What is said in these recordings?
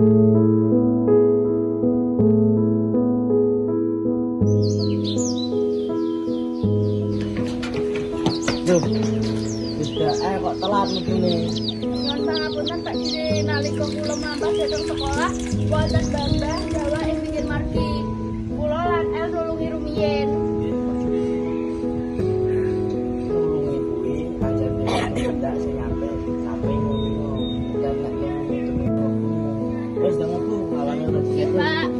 Duh, tidak kok telat begini. Nyuwun pangapunten Pak Diri, nalika kula mambah dhateng sekolah wonten Mbah Jawa ing pinggir margi. Kula lan El nulungi rumiyin. Nulungi kuwi aja tidak sing nyampe sampai ngono. Dan nek yang itu wis ndang aku alane rezeki. Pak,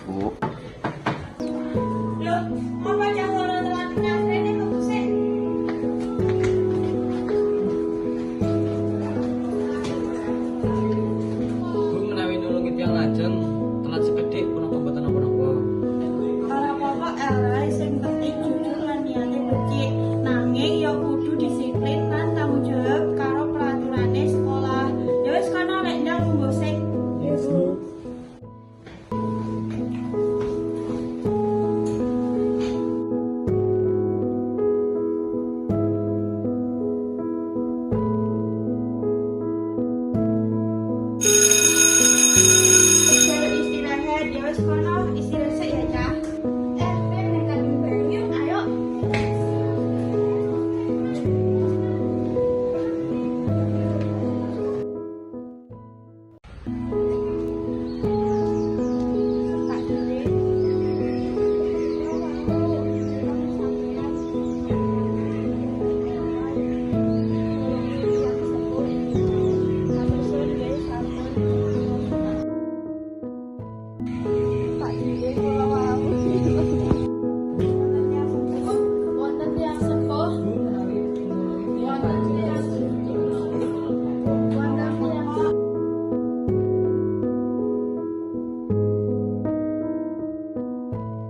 Bu, lho, ngapa jangan telat nyampe kok sih? Bu menawi nulungi tiyang lajeng telat sekedhik punapa mboten napa-napa. Ora apa-apa El, sing penting jujur lan niate becik. Nanging ya kudu disiplin lan tanggung jawab karo peraturane sekolah. Ya wis kono lek ndang munggo sing. Yes, Bu. Jalur istirahat, ya wis kono istirahat sik ya, Cah. Ben nekan bareng yuk, ayo. Pak Diri. Pak Diri, kalau